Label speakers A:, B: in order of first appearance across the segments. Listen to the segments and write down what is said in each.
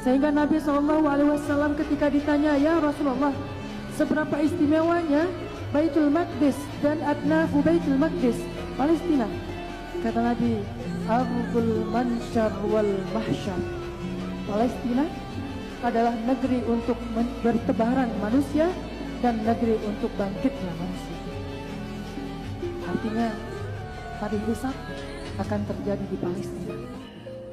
A: Sehingga Nabi SAW ketika ditanya, ya Rasulullah, seberapa istimewanya Baitul Maqdis dan Adnafu Baitul Maqdis, Palestina? Kata Nabi, Ardul Mansyar wal Mahsyar. Palestina adalah negeri untuk bertebaran manusia dan negeri untuk bangkitnya manusia. Artinya, hari hisab akan terjadi di Palestina.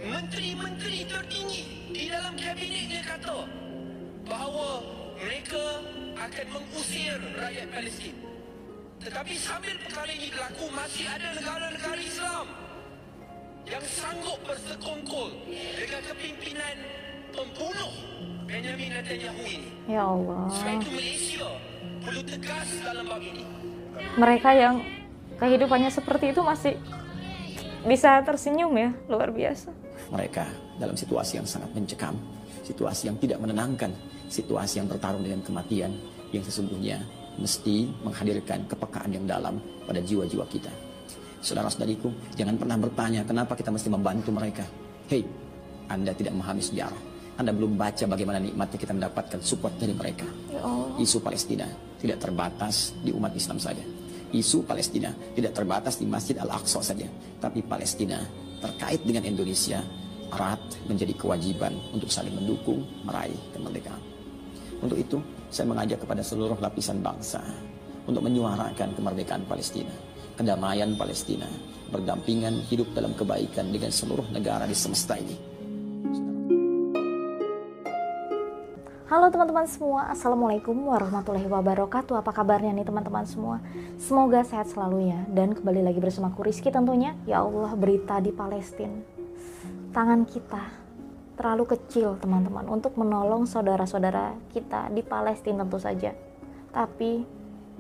B: Menteri-menteri tertinggi di dalam kabinetnya kata bahawa mereka akan mengusir rakyat Palestin. Tetapi sambil perkara ini berlaku, masih ada negara-negara Islam yang sanggup bersekongkol dengan kepimpinan pembunuh Benjamin Netanyahu ini.
C: Ya Allah.
B: Sebab itu Malaysia perlu tegas dalam bab ini.
C: Mereka yang kehidupannya seperti itu masih bisa tersenyum ya, luar biasa.
D: Mereka dalam situasi yang sangat mencekam, situasi yang tidak menenangkan, situasi yang bertarung dengan kematian yang sesungguhnya mesti menghadirkan kepekaan yang dalam pada jiwa-jiwa kita. Saudara-saudariku, jangan pernah bertanya kenapa kita mesti membantu mereka. Hei, Anda tidak memahami sejarah. Anda belum baca bagaimana nikmatnya kita mendapatkan support dari mereka. Isu Palestina tidak terbatas di umat Islam saja. Isu Palestina tidak terbatas di Masjid Al-Aqsa saja. Tapi Palestina terkait dengan Indonesia erat menjadi kewajiban untuk saling mendukung meraih kemerdekaan. Untuk itu, saya mengajak kepada seluruh lapisan bangsa untuk menyuarakan kemerdekaan Palestina, kedamaian Palestina, berdampingan hidup dalam kebaikan dengan seluruh negara di semesta ini.
C: Halo teman-teman semua, Assalamualaikum warahmatullahi wabarakatuh. Apa kabarnya nih teman-teman semua? Semoga sehat selalu ya. Dan kembali lagi bersama aku Rizky tentunya. Ya Allah, berita di Palestina. Tangan kita terlalu kecil teman-teman untuk menolong saudara-saudara kita di Palestina tentu saja. Tapi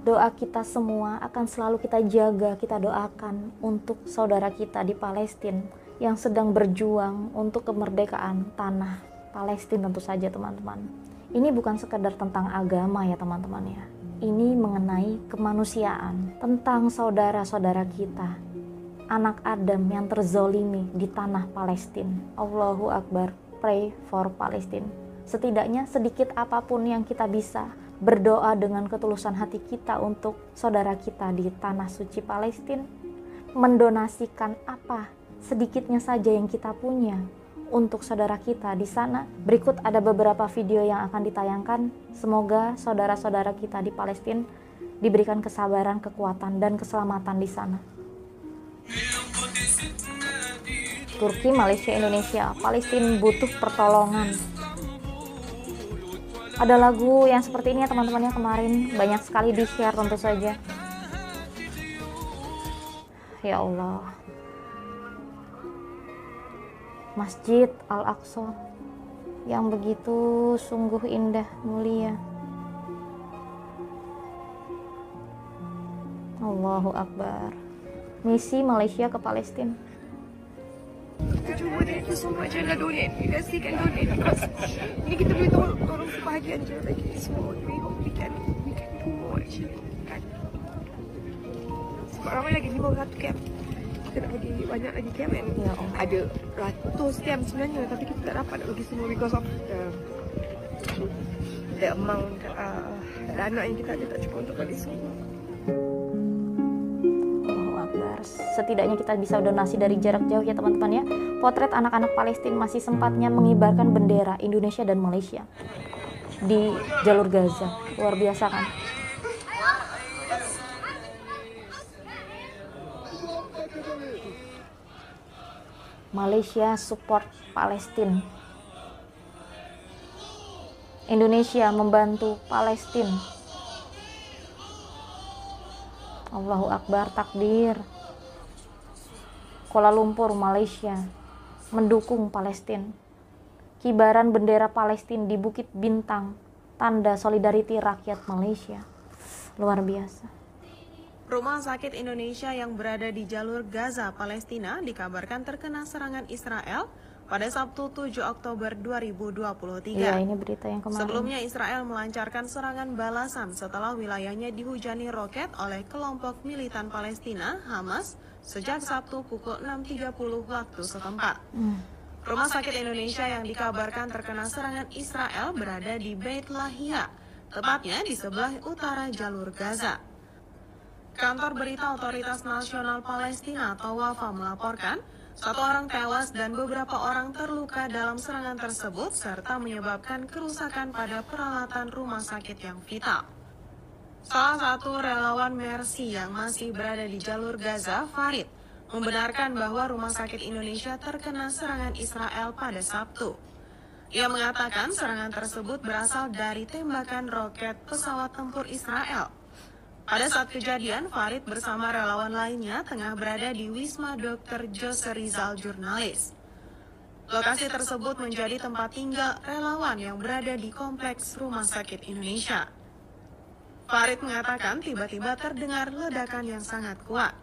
C: doa kita semua akan selalu kita jaga, kita doakan untuk saudara kita di Palestina yang sedang berjuang untuk kemerdekaan tanah Palestina tentu saja teman-teman. Ini bukan sekedar tentang agama ya teman-teman ya. Ini mengenai kemanusiaan, tentang saudara-saudara kita, anak Adam yang terzolimi di tanah Palestina. Allahu Akbar, pray for Palestine. Setidaknya sedikit apapun yang kita bisa berdoa dengan ketulusan hati kita untuk saudara kita di tanah suci Palestina, mendonasikan apa sedikitnya saja yang kita punya untuk saudara kita di sana. Berikut ada beberapa video yang akan ditayangkan. Semoga saudara-saudara kita di Palestina diberikan kesabaran, kekuatan, dan keselamatan di sana. Turki, Malaysia, Indonesia, Palestina butuh pertolongan. Ada lagu yang seperti ini ya teman-teman ya, kemarin banyak sekali di-share tentu saja. Ya Allah. Masjid Al-Aqsa yang begitu sungguh indah, mulia. Allahu Akbar. Misi Malaysia ke Palestina.
E: Kita cuba thank you so much yang dah donate. Kita silakan donate because ini kita boleh tolong sebahagian je lagi semua. We hope we can do more actually. Kan? Sebab ramai lagi 500 camp. Kita nak bagi banyak lagi camp kan?
C: Ya,
E: ada ratus camp sebenarnya tapi kita tak dapat nak bagi semua because of the amount dana yang kita ada tak cukup untuk bagi semua.
C: Allahu Akbar. Setidaknya kita bisa donasi dari jarak jauh ya teman-teman ya. Potret anak-anak Palestina masih sempatnya mengibarkan bendera Indonesia dan Malaysia di jalur Gaza. Luar biasa kan? Malaysia support Palestina. Indonesia membantu Palestina. Allahu Akbar, takbir. Kuala Lumpur, Malaysia mendukung Palestina. Kibaran bendera Palestina di Bukit Bintang, tanda solidariti rakyat Malaysia. Luar biasa.
F: Rumah sakit Indonesia yang berada di jalur Gaza, Palestina dikabarkan terkena serangan Israel pada Sabtu 7 Oktober 2023.
C: Iya, ini berita yang kemarin.
F: Sebelumnya Israel melancarkan serangan balasan setelah wilayahnya dihujani roket oleh kelompok militan Palestina, Hamas, sejak Sabtu pukul 6.30 waktu setempat. Rumah Sakit Indonesia yang dikabarkan terkena serangan Israel berada di Beit Lahia, tepatnya di sebelah utara jalur Gaza. Kantor Berita Otoritas Nasional Palestina atau WAFA melaporkan, 1 orang tewas dan beberapa orang terluka dalam serangan tersebut serta menyebabkan kerusakan pada peralatan rumah sakit yang vital. Salah satu relawan Mercy yang masih berada di jalur Gaza, Farid, membenarkan bahwa Rumah Sakit Indonesia terkena serangan Israel pada Sabtu. Ia mengatakan serangan tersebut berasal dari tembakan roket pesawat tempur Israel. Pada saat kejadian, Farid bersama relawan lainnya tengah berada di Wisma Dr. Jose Rizal Jurnalis. Lokasi tersebut menjadi tempat tinggal relawan yang berada di kompleks Rumah Sakit Indonesia. Farid mengatakan tiba-tiba terdengar ledakan yang sangat kuat.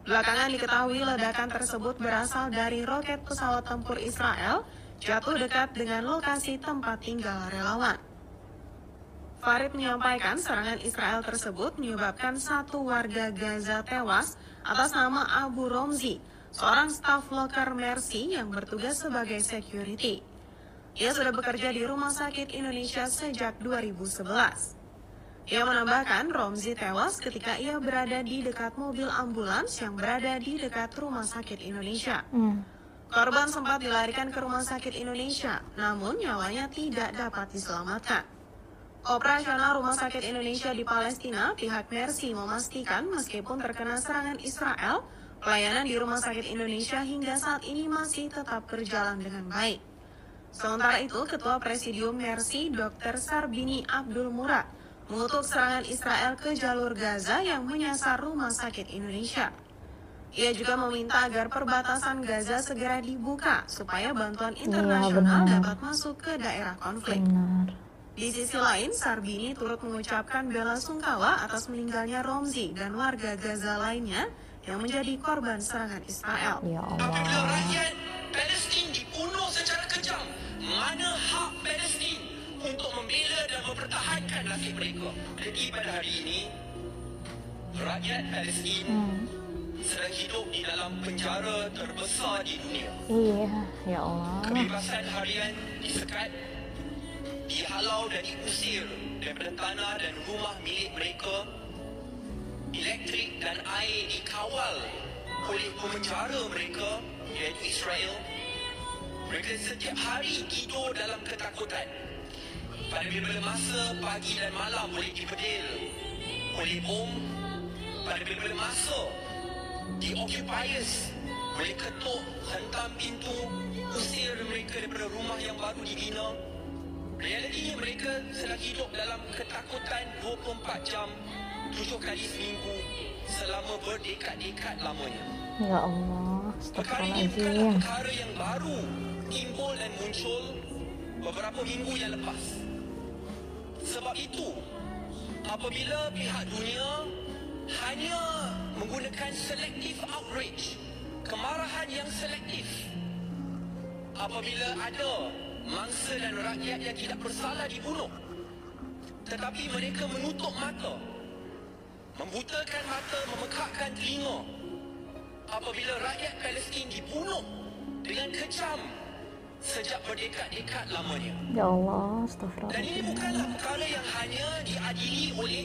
F: Belakangan diketahui ledakan tersebut berasal dari roket pesawat tempur Israel jatuh dekat dengan lokasi tempat tinggal relawan. Farid menyampaikan serangan Israel tersebut menyebabkan 1 warga Gaza tewas atas nama Abu Romzi, seorang staf loker Mercy yang bertugas sebagai security. Ia sudah bekerja di Rumah Sakit Indonesia sejak 2011. Ia menambahkan Romzi tewas ketika ia berada di dekat mobil ambulans yang berada di dekat Rumah Sakit Indonesia. Korban sempat dilarikan ke Rumah Sakit Indonesia, namun nyawanya tidak dapat diselamatkan. Operasional Rumah Sakit Indonesia di Palestina, pihak Mercy memastikan meskipun terkena serangan Israel, pelayanan di Rumah Sakit Indonesia hingga saat ini masih tetap berjalan dengan baik. Sementara itu, Ketua Presidium Mercy, Dr. Sarbini Abdul Murad, mengutuk serangan Israel ke jalur Gaza yang menyasar Rumah Sakit Indonesia. Ia juga meminta agar perbatasan Gaza segera dibuka supaya bantuan internasional dapat masuk ke daerah konflik. Di sisi lain, Sarbini turut mengucapkan bela sungkawa atas meninggalnya Romzi dan warga Gaza lainnya yang menjadi korban serangan Israel.
C: Ya
B: Apabila
C: Allah.
B: rakyat Palestin dibunuh secara kejam, mana hak Palestin untuk membela dan mempertahankan nasib mereka? Jadi pada hari ini, rakyat Palestin sedang hidup di dalam penjara terbesar di dunia.
C: Iya, ya Allah.
B: Kebebasan harian disekat, dihalau dan diusir daripada tanah dan rumah milik mereka. Elektrik dan air dikawal oleh pemenjara mereka, iaitu Israel. Mereka setiap hari tidur dalam ketakutan. Pada bila-bila masa, pagi dan malam boleh dipedil oleh bom. Pada bila-bila masa, the occupiers boleh ketuk, hentam pintu, usir mereka daripada rumah yang baru dibina. Realitinya mereka sedang hidup dalam ketakutan 24 jam, 7 kali seminggu, selama berdekad-dekad lamanya.
C: Ya Allah,
B: Perkara ini bukanlah
C: astagfirullahaladzim.
B: perkara yang baru timbul dan muncul beberapa minggu yang lepas. Sebab itu, apabila pihak dunia hanya menggunakan selective outrage, kemarahan yang selektif, apabila ada mangsa dan rakyat yang tidak bersalah dibunuh, tetapi mereka menutup mata, membutakan mata, memekakkan telinga apabila rakyat Palestin dibunuh dengan kejam sejak berdekad-dekad lamanya.
C: Ya Allah,
B: Dan ini
C: astagfirullahaladzim.
B: bukanlah perkara yang hanya diadili oleh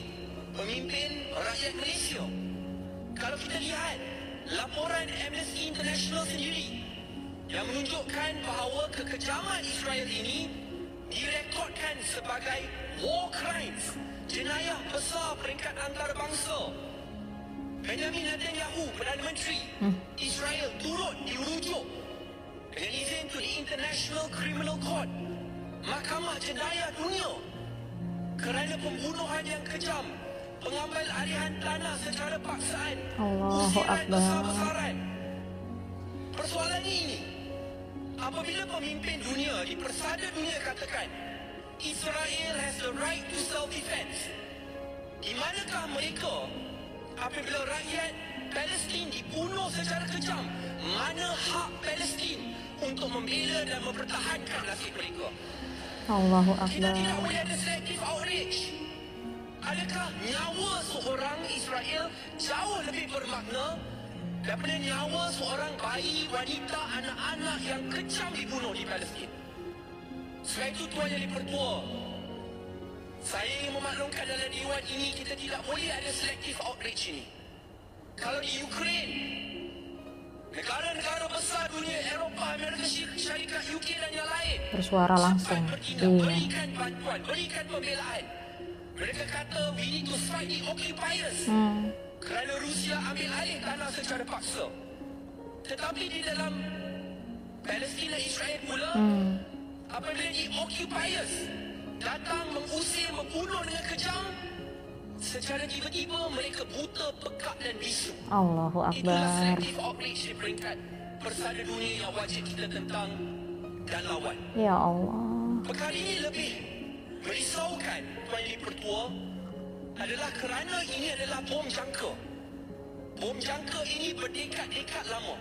B: pemimpin rakyat Malaysia. Kalau kita lihat laporan Amnesty International sendiri yang menunjukkan bahawa kekejaman Israel ini direkodkan sebagai war crimes, jenayah besar peringkat antarabangsa. Benjamin Netanyahu, Perdana Menteri Israel, turut dirujuk dengan izin to the International Criminal Court, Mahkamah Jenayah Dunia, kerana pembunuhan yang kejam, pengambil alihan tanah secara paksaan,
C: Allahu
B: usiran
C: Akbar.
B: besar-besaran. Persoalan ini, apabila pemimpin dunia di persada dunia katakan Israel has the right to self-defense, di manakah mereka apabila rakyat Palestin dibunuh secara kejam? Mana hak Palestin untuk membela dan mempertahankan nasib mereka?
C: Allahu
B: Kita tidak
C: Akbar.
B: boleh ada selective outrage. Adakah nyawa seorang Israel jauh lebih bermakna daripada nyawa seorang bayi, wanita, anak-anak yang kejam dibunuh di Palestin. Sebab itu Tuan Yang Dipertua, saya ingin memaklumkan dalam dewan ini kita tidak boleh ada selective outrage ini. Kalau di Ukraine, negara-negara besar dunia Eropah, Amerika Syarikat, UK dan yang lain
C: bersuara langsung.
B: berikan bantuan, berikan pembelaan. Mereka kata we need to fight the occupiers kerana Rusia ambil alih tanah secara paksa. Tetapi di dalam Palestin dan Israel pula, apabila the occupiers datang mengusir, membunuh dengan kejam, secara tiba-tiba mereka buta, pekak dan bisu.
C: Allahu
B: Itulah
C: Akbar.
B: selective outrage di peringkat persada dunia yang wajib kita tentang dan lawan.
C: Ya Allah.
B: Perkara ini lebih merisaukan Tuan Yang Dipertua adalah kerana ini adalah bom jangka. Bom jangka ini berdekat-dekat lama.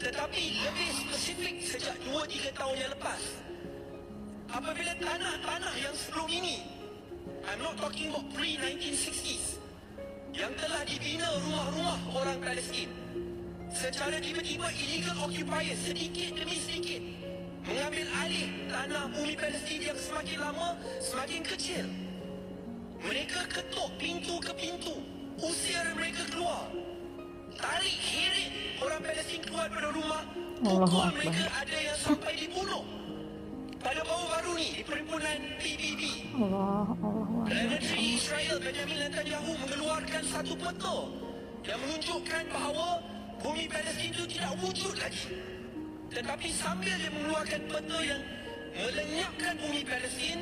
B: Tetapi lebih spesifik sejak 2-3 tahun yang lepas, apabila tanah-tanah yang sebelum ini, I'm not talking about pre-1960s, yang telah dibina rumah-rumah orang Palestin, secara tiba-tiba illegal occupiers sedikit demi sedikit mengambil alih tanah bumi Palestin yang semakin lama semakin kecil. Mereka ketuk pintu ke pintu, usir mereka keluar, tarik heret orang Palestin keluar dari rumah, pukul mereka, ada yang sampai dibunuh. Pada baru-baru ni di perhimpunan PBB, Perdana Menteri Israel Benjamin Netanyahu mengeluarkan satu peta yang menunjukkan bahawa bumi Palestin itu tidak wujud lagi. Tetapi sambil dia mengeluarkan peta yang melenyapkan bumi Palestin,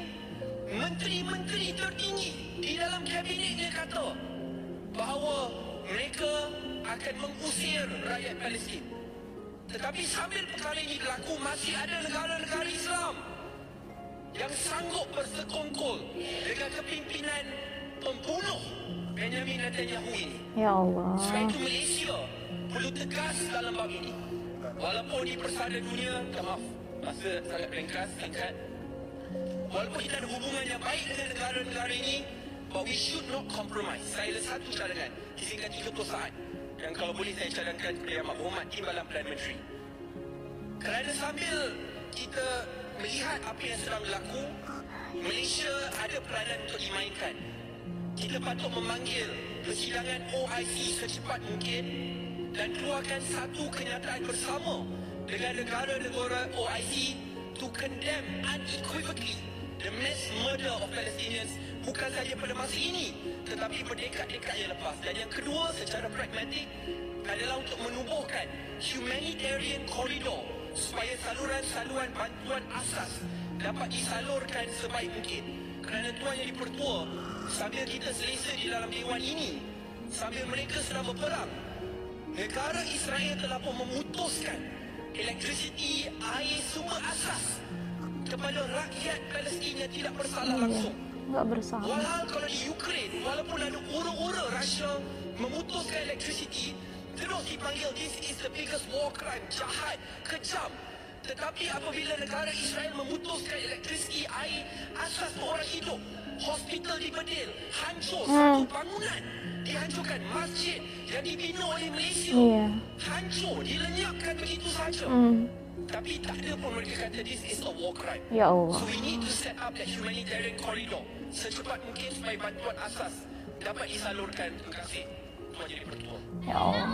B: menteri-menteri tertinggi di dalam kabinet dia kata bahawa mereka akan mengusir rakyat Palestin. Tetapi sambil perkara ini berlaku, masih ada negara-negara Islam yang sanggup bersekongkol dengan kepimpinan pembunuh Benjamin Netanyahu ini.
C: Ya Allah.
B: Sebab itu Malaysia perlu tegas dalam bab ini. Walaupun di persada dunia, maaf, masa sangat ringkas, singkat. Walaupun kita ada hubungan yang baik dengan negara-negara ini, but we should not compromise. Saya ada satu cadangan, disingkat 30 saat, yang kalau boleh saya cadangkan kepada Yang Berhormat Timbalan Perdana Menteri. Kerana sambil kita melihat apa yang sedang berlaku, Malaysia ada peranan untuk dimainkan. Kita patut memanggil persidangan OIC secepat mungkin dan keluarkan satu kenyataan bersama dengan negara-negara OIC to condemn unequivocally the mass murder of Palestinians, bukan saja pada masa ini tetapi berdekat-dekat yang lepas. Dan yang kedua, secara pragmatik, adalah untuk menubuhkan humanitarian corridor supaya saluran-saluran bantuan asas dapat disalurkan sebaik mungkin. Kerana Tuan Yang Dipertua, sambil kita selesa di dalam dewan ini, sambil mereka sedang berperang, negara Israel telah pun memutuskan elektrisiti, air, sumber asas kepada rakyat Palestin yang tidak bersalah langsung.
C: Enggak bersalah.
B: Walhal kalau di Ukraine, walaupun ada ura-ura Russia memutuskan elektrisiti, terus dipanggil this is the biggest war crime, jahat, kejam. Tetapi apabila negara Israel memutuskan elektrisiti, air, asas orang hidup, hospital dibedil, hancur, satu bangunan dihancurkan, masjid yang dibina oleh Malaysia hancur, dilenyapkan begitu saja. Tapi tak ada pun mereka kata this is a war crime.
C: Ya Allah.
B: So we need to set up that humanitarian corridor secepat mungkin supaya bantuan asas dapat disalurkan. Terima kasih Tuan Yang Dipertua.
C: Ya Allah.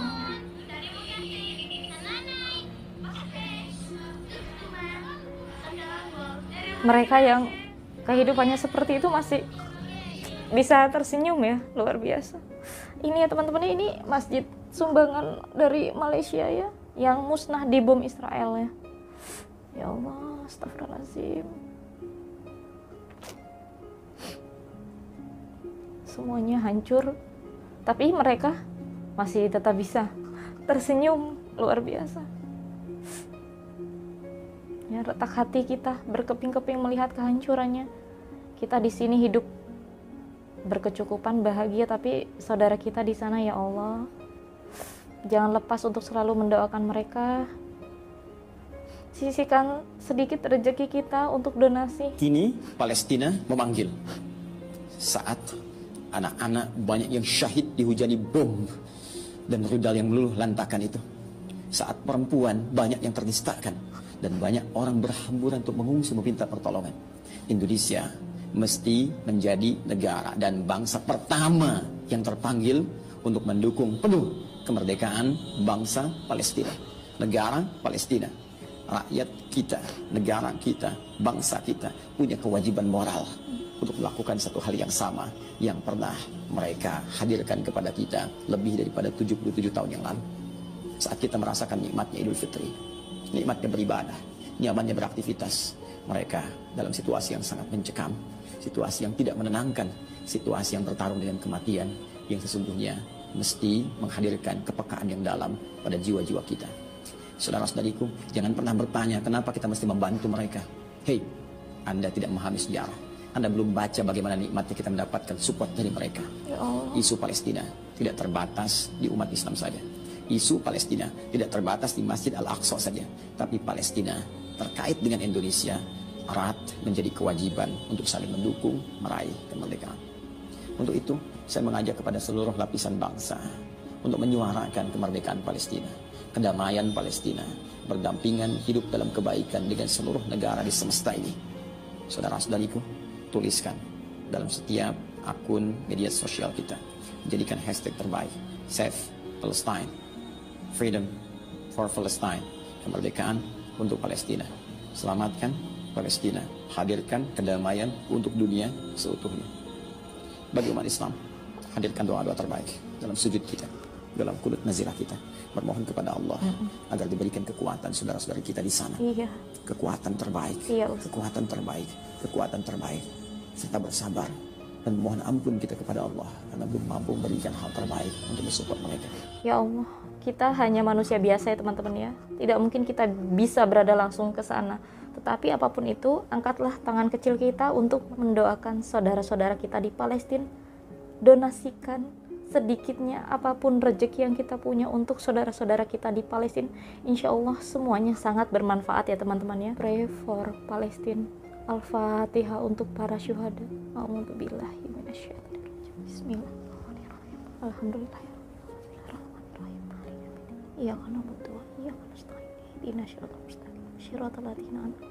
C: Mereka yang kehidupannya seperti itu masih bisa tersenyum ya, luar biasa. Ini ya teman-teman, ini masjid sumbangan dari Malaysia ya, yang musnah di bom Israel ya. Ya Allah, astagfirullahaladzim. Semuanya hancur, tapi mereka masih tetap bisa tersenyum, luar biasa. Ya, retak hati kita berkeping-keping melihat kehancurannya. Kita di sini hidup berkecukupan, bahagia, tapi saudara kita di sana, ya Allah, jangan lepas untuk selalu mendoakan mereka. Sisihkan sedikit rezeki kita untuk donasi.
D: Kini Palestina memanggil saat anak-anak banyak yang syahid dihujani bom dan rudal yang meluluh lantakan itu. Saat perempuan banyak yang ternistakan dan banyak orang berhamburan untuk mengungsi meminta pertolongan. Indonesia mesti menjadi negara dan bangsa pertama yang terpanggil untuk mendukung penuh kemerdekaan bangsa Palestina. Negara Palestina, rakyat kita, negara kita, bangsa kita punya kewajiban moral untuk melakukan satu hal yang sama yang pernah mereka hadirkan kepada kita lebih daripada 77 tahun yang lalu. Saat kita merasakan nikmatnya Idul Fitri, nikmatnya beribadah, nyamannya beraktivitas, mereka dalam situasi yang sangat mencekam, situasi yang tidak menenangkan, situasi yang bertarung dengan kematian yang sesungguhnya mesti menghadirkan kepekaan yang dalam pada jiwa-jiwa kita. Saudara-saudariku, jangan pernah bertanya kenapa kita mesti membantu mereka. Hei, Anda tidak memahami sejarah. Anda belum baca bagaimana nikmatnya kita mendapatkan support dari mereka. Isu Palestina tidak terbatas di umat Islam saja. Isu Palestina tidak terbatas di Masjid Al-Aqsa saja. Tapi Palestina terkait dengan Indonesia erat menjadi kewajiban untuk saling mendukung meraih kemerdekaan. Untuk itu, saya mengajak kepada seluruh lapisan bangsa untuk menyuarakan kemerdekaan Palestina, kedamaian Palestina, berdampingan hidup dalam kebaikan dengan seluruh negara di semesta ini. Saudara-saudariku, tuliskan dalam setiap akun media sosial kita, jadikan hashtag terbaik, Save Palestine, Freedom for Palestine, kemerdekaan untuk Palestina. Selamatkan Palestina, hadirkan kedamaian untuk dunia seutuhnya. Bagi umat Islam, hadirkan doa-doa terbaik dalam sujud kita, dalam kunut nazirah kita, bermohon kepada Allah agar diberikan kekuatan saudara-saudari kita di sana. Kekuatan terbaik, kekuatan terbaik, kekuatan terbaik, serta bersabar dan mohon ampun kita kepada Allah karena belum mampu memberikan hal terbaik untuk mensupport mereka.
C: Ya Allah, kita hanya manusia biasa ya teman-teman ya. Tidak mungkin kita bisa berada langsung ke sana. Tetapi apapun itu, angkatlah tangan kecil kita untuk mendoakan saudara-saudara kita di Palestina. Donasikan sedikitnya apapun rezeki yang kita punya untuk saudara-saudara kita di Palestina. Insya Allah semuanya sangat bermanfaat ya teman-teman ya. Pray for Palestine. Al-Fatihah untuk para syuhada. A'udzubillahi minasyaitonirrajim. Bismillahirrahmanirrahim. Alhamdulillahirrahmanirrahim. Iyyaka na'budu wa iyyaka nasta'in. Ihdinas siratal mustaqim. Shiratal ladzina an'amta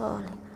C: 'alaihim.